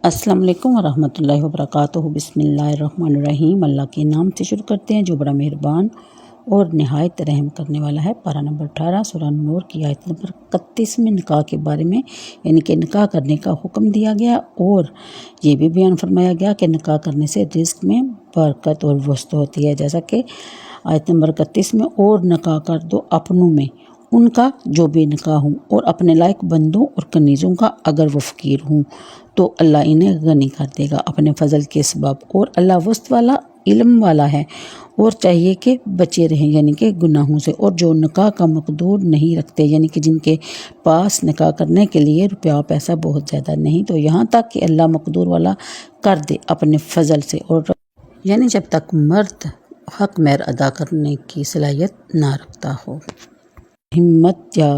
السلام علیکم ورحمۃ اللہ وبرکاتہ۔ بسم اللہ الرحمن الرحیم۔ اللہ کے نام سے شروع کرتے ہیں جو بڑا مہربان اور نہایت رحم کرنے والا ہے۔ پارہ نمبر 18 سورہ نور کی آیت نمبر 31 میں نکاح کے بارے میں یعنی کہ نکاح کرنے کا حکم دیا گیا اور یہ بھی بیان فرمایا گیا کہ نکاح کرنے سے رزق میں برکت اور وسعت ہوتی ہے، جیسا کہ آیت نمبر 31 میں اور نکاح کر دو اپنوں میں ان کا جو بے نکاح ہوں اور اپنے لائق بندوں اور کنیزوں کا اگر وہ فقیر ہوں تو اللہ انہیں غنی کر دے گا اپنے فضل کے سبب، اور اللہ وسط والا علم والا ہے اور چاہیے کہ بچے رہیں یعنی کہ گناہوں سے۔ اور جو نکاح کا مقدور نہیں رکھتے یعنی کہ جن کے پاس نکاح کرنے کے لیے روپیہ پیسہ بہت زیادہ نہیں، تو یہاں تک کہ اللہ مقدور والا کر دے اپنے فضل سے، اور یعنی جب تک مرد حق مہر ادا کرنے کی صلاحیت نہ رکھتا ہو، ہمت یا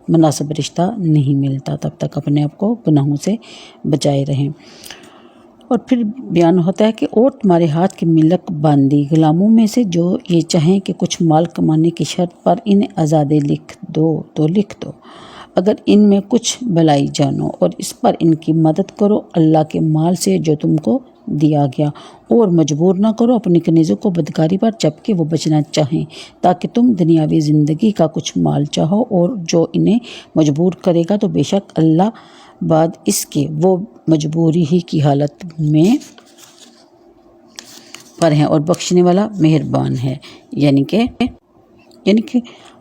مناسب رشتہ نہیں ملتا، تب تک اپنے آپ کو گناہوں سے بچائے رہیں۔ اور پھر بیان ہوتا ہے کہ اور تمہارے ہاتھ کی ملک باندھی غلاموں میں سے جو یہ چاہیں کہ کچھ مال کمانے کی شرط پر انہیں آزادی لکھ دو تو لکھ دو، اگر ان میں کچھ بھلائی جانو، اور اس پر ان کی مدد کرو اللہ کے مال سے جو تم کو دیا گیا، اور مجبور نہ کرو اپنی کنیزوں کو بدکاری پر جبکہ وہ بچنا چاہیں، تاکہ تم دنیاوی زندگی کا کچھ مال چاہو، اور جو انہیں مجبور کرے گا تو بے شک اللہ بعد اس کے وہ مجبوری ہی کی حالت میں پر ہیں اور بخشنے والا مہربان ہے۔ یعنی کہ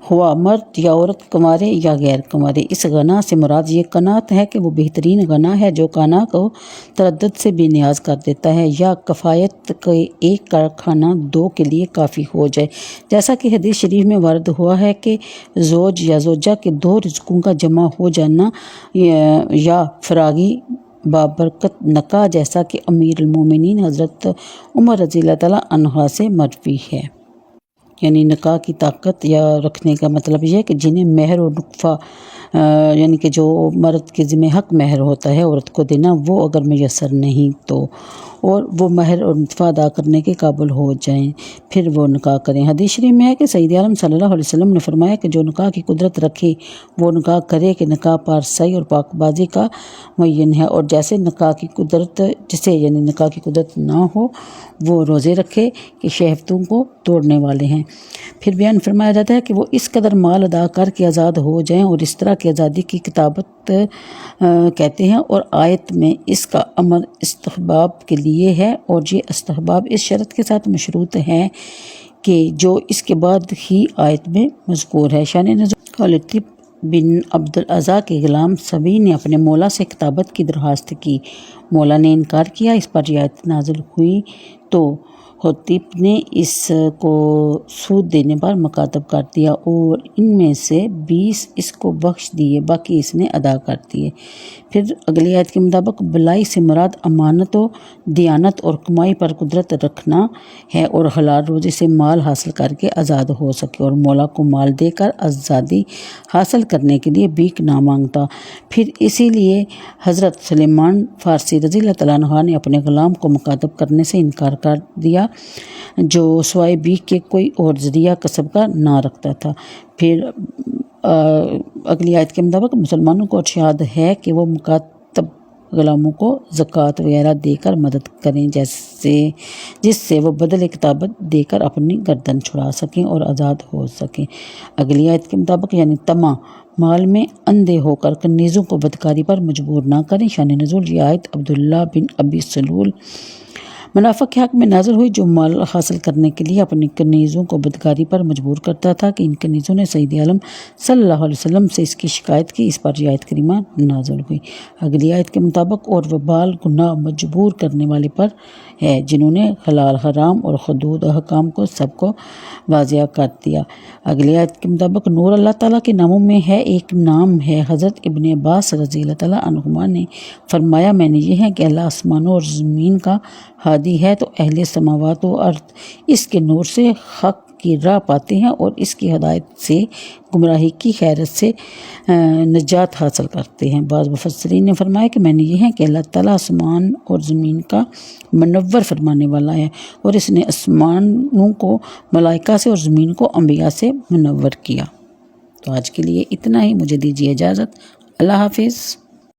ہوا مرد یا عورت کنوارے یا غیر کنوارے، اس غنا سے مراد یہ قناعت ہے کہ وہ بہترین غنا ہے جو قنا کو تردد سے بے نیاز کر دیتا ہے، یا کفایت کے ایک کا کھانا دو کے لیے کافی ہو جائے، جیسا کہ حدیث شریف میں وارد ہوا ہے کہ زوج یا زوجہ کے دو رزقوں کا جمع ہو جانا یا فراغی بابرکت نکاح، جیسا کہ امیر المومنین حضرت عمر رضی اللہ تعالیٰ عنہ سے مروی ہے۔ یعنی نکاح کی طاقت یا رکھنے کا مطلب یہ ہے کہ جنہیں مہر اور نقفہ یعنی کہ جو مرد کے ذمہ حق مہر ہوتا ہے عورت کو دینا، وہ اگر میسر نہیں تو اور وہ مہر اور نقفہ ادا کرنے کے قابل ہو جائیں پھر وہ نکاح کریں۔ حدیث شریف میں ہے کہ سید عالم صلی اللہ علیہ وسلم نے فرمایا کہ جو نکاح کی قدرت رکھے وہ نکاح کرے، کہ نکاح پارسائی اور پاک بازی کا معین ہے، اور جسے نکاح کی قدرت نہ ہو وہ روزے رکھے کہ شہوتوں کو توڑنے والے ہیں۔ پھر بیان فرمایا جاتا ہے کہ وہ اس قدر مال ادا کر کے آزاد ہو جائیں، اور اس طرح کی آزادی کی کتابت کہتے ہیں، اور آیت میں اس کا امر استحباب کے لیے ہے، اور یہ استحباب اس شرط کے ساتھ مشروط ہے کہ جو اس کے بعد ہی آیت میں مذکور ہے۔ شان نزول لطیف بن عبد العزیز کے غلام سبی نے اپنے مولا سے کتابت کی درخواست کی، مولا نے انکار کیا، اس پر یہ آیت نازل ہوئی تو خطیب نے اس کو سود دینے پر مکاتب کر دیا، اور ان میں سے 20 اس کو بخش دیے، باقی اس نے ادا کر دیے۔ پھر اگلی آیت کے مطابق بلائی سے مراد امانت و دیانت اور کمائی پر قدرت رکھنا ہے، اور حلال روزی سے مال حاصل کر کے آزاد ہو سکے، اور مولا کو مال دے کر آزادی حاصل کرنے کے لیے بھیک نہ مانگتا۔ پھر اسی لیے حضرت سلیمان فارسی رضی اللہ تعالیٰ عنہ نے اپنے غلام کو مکاتب کرنے سے انکار کر دیا جو سوائے بھیک کے کوئی اور ذریعہ کسب کا نہ رکھتا تھا۔ پھر اگلی آیت کے مطابق مسلمانوں کو ارشاد ہے کہ وہ مکاتب غلاموں کو زکوٰۃ وغیرہ دے کر مدد کریں، جس سے وہ بدل کتابت دے کر اپنی گردن چھڑا سکیں اور آزاد ہو سکیں۔ اگلی آیت کے مطابق یعنی طمع مال میں اندھے ہو کر کنیزوں کو بدکاری پر مجبور نہ کریں۔ شان نزول یہ آیت عبداللہ بن ابی سلول منافق کے حق میں نازل ہوئی جو مال حاصل کرنے کے لیے اپنی کنیزوں کو بدکاری پر مجبور کرتا تھا، کہ ان کنیزوں نے سید عالم صلی اللہ علیہ وسلم سے اس کی شکایت کی، اس پر یہ آیت کریمہ نازل ہوئی۔ اگلی آیت کے مطابق اور وبال گناہ مجبور کرنے والے پر ہے جنہوں نے حلال حرام اور حدود احکام کو سب کو واضح کر دیا۔ اگلی آیت کے مطابق نور اللہ تعالیٰ کے ناموں میں ہے ایک نام ہے۔ حضرت ابن عباس رضی اللہ تعالیٰ عنہما نے فرمایا میں نے یہ ہے کہ اللہ آسمانوں اور زمین کا ہادی ہے، تو اہل سماوات و ارض اس کے نور سے حق کی راہ پاتے ہیں اور اس کی ہدایت سے گمراہی کی حیرت سے نجات حاصل کرتے ہیں۔ بعض مفسرین نے فرمایا کہ میں نے یہ ہے کہ اللہ تعالیٰ آسمان اور زمین کا منور فرمانے والا ہے، اور اس نے آسمانوں کو ملائکہ سے اور زمین کو انبیاء سے منور کیا۔ تو آج کے لیے اتنا ہی، مجھے دیجیے اجازت، اللہ حافظ۔